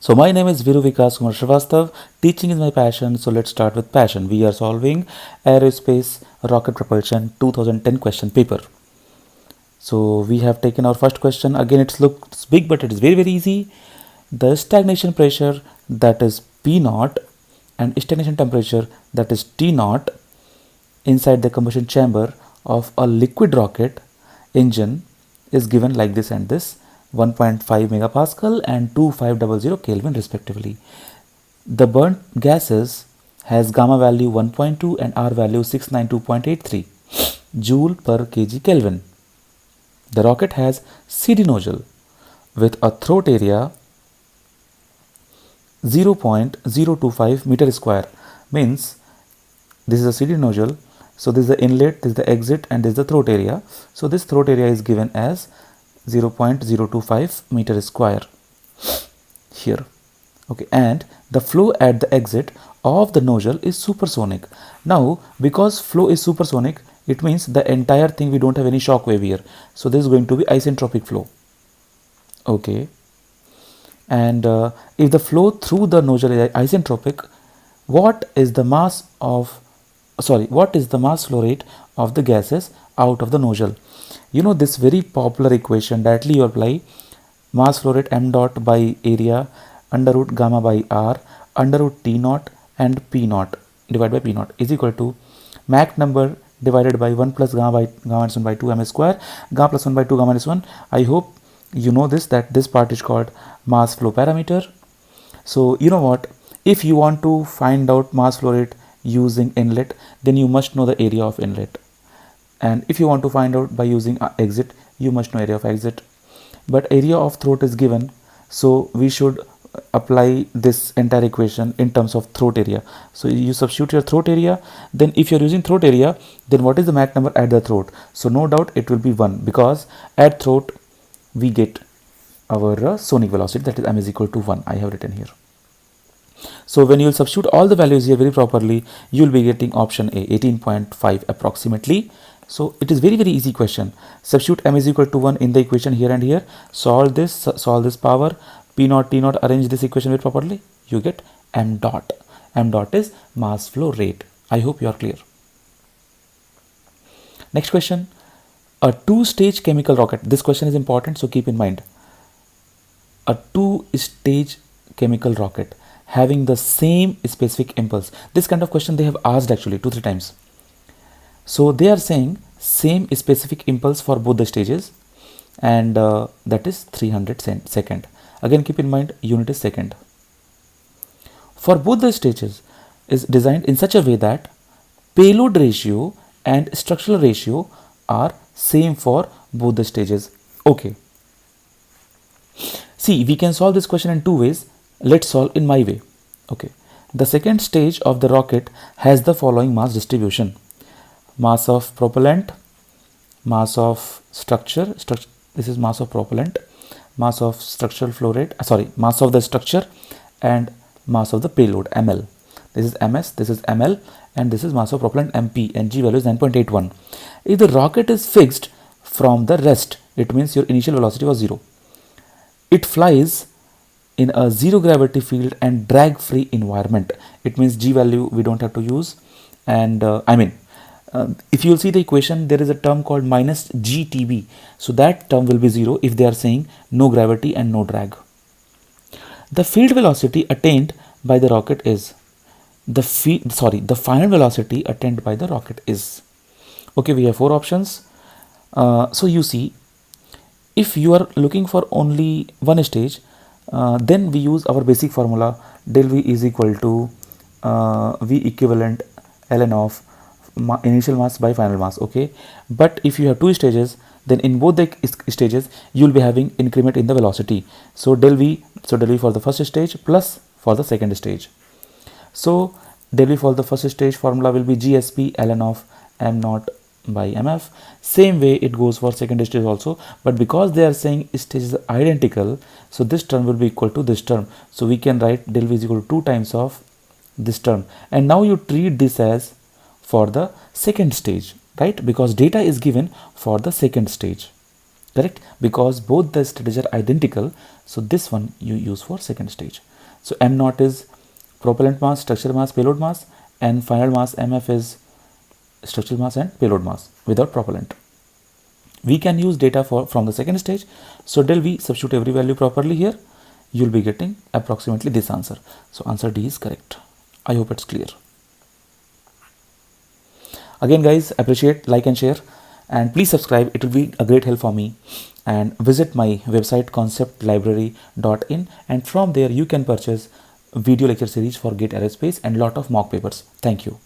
So my name is Viru Vikas Kumar Srivastav. Teaching is my passion. So let's start with passion. We are solving aerospace rocket propulsion 2010 question paper. So we have taken our first question. Again, it looks big, but it is very easy. The stagnation pressure, that is P naught, and stagnation temperature, that is T naught, inside the combustion chamber of a liquid rocket engine is given like this and this: 1.5 megapascal and 2500 Kelvin respectively. The burnt gases has gamma value 1.2 and R value 692.83 joule per kg Kelvin. The rocket has CD nozzle with a throat area 0.025 meter square. Means this is a CD nozzle. So this is the inlet, this is the exit, and this is the throat area. So this throat area is given as 0.025 meter square here. Okay, and the flow at the exit of the nozzle is supersonic. Now, because flow is supersonic, it means the entire thing, we don't have any shock wave here. So this is going to be isentropic flow. Okay, and if the flow through the nozzle is isentropic, what is the mass flow rate of the gases out of the nozzle? You know this very popular equation, directly you apply mass flow rate m dot by area under root gamma by r under root T naught and P naught divided by P naught is equal to Mach number divided by 1 plus gamma minus 1 by 2 m square, gamma plus 1 by 2 gamma minus 1. I hope you know this, that this part is called mass flow parameter. So you know what, if you want to find out mass flow rate using inlet, then you must know the area of inlet, and if you want to find out by using exit, you must know area of exit. But area of throat is given, so we should apply this entire equation in terms of throat area. So you substitute your throat area, then if you're using throat area, then what is the Mach number at the throat? So no doubt it will be 1, because at throat we get our sonic velocity, that is m is equal to 1. I have written here. So when you will substitute all the values here very properly, you will be getting option A, 18.5 approximately. So it is very easy question. Substitute m is equal to 1 in the equation here and here. Solve this power, P naught, T naught, arrange this equation very properly. You get m dot. M dot is mass flow rate. I hope you are clear. Next question. A two-stage chemical rocket. This question is important, so keep in mind. A two-stage chemical rocket having the same specific impulse. This kind of question they have asked actually 2-3 times. So they are saying same specific impulse for both the stages, and that is 300 second. Again keep in mind, unit is second. For both the stages is designed in such a way that payload ratio and structural ratio are same for both the stages. Okay. See, we can solve this question in 2 ways. Let's solve in my way. Okay. The second stage of the rocket has the following mass distribution: mass of propellant, mass of structure, this is mass of propellant, mass of structural flow rate, mass of the structure, and mass of the payload, ml. This is ms, this is ml, and this is mass of propellant, mp, and g value is 9.81. If the rocket is fixed from the rest, it means your initial velocity was 0. It flies in a zero gravity field and drag free environment. It means g value we don't have to use, and if you will see the equation, there is a term called minus GTB. So that term will be 0 if they are saying no gravity and no drag. The field velocity attained by the rocket is the final velocity attained by the rocket is. Okay, we have 4 options. So you see, if you are looking for only one stage, then we use our basic formula, del V is equal to V equivalent ln of initial mass by final mass. Okay, but if you have 2 stages, then in both the stages you will be having increment in the velocity. So del V for the first stage plus for the second stage. So del V for the first stage formula will be GSP ln of m naught by mf. Same way it goes for second stage also, but because they are saying stages are identical, so this term will be equal to this term. So we can write del V is equal to 2 times of this term. And now you treat this as for the second stage, right? Because data is given for the second stage. correct, because both the stages are identical. So this one you use for second stage. So m0 is propellant mass, structure mass, payload mass, and final mass mf is structural mass and payload mass without propellant. We can use data from the second stage. So del V, substitute every value properly here, you'll be getting approximately this answer. So answer D is correct. I hope it's clear. Again guys, appreciate, like and share, and please subscribe. It will be a great help for me. And visit my website conceptlibrary.in, and from there you can purchase video lecture series for GATE Aerospace and lot of mock papers. Thank you.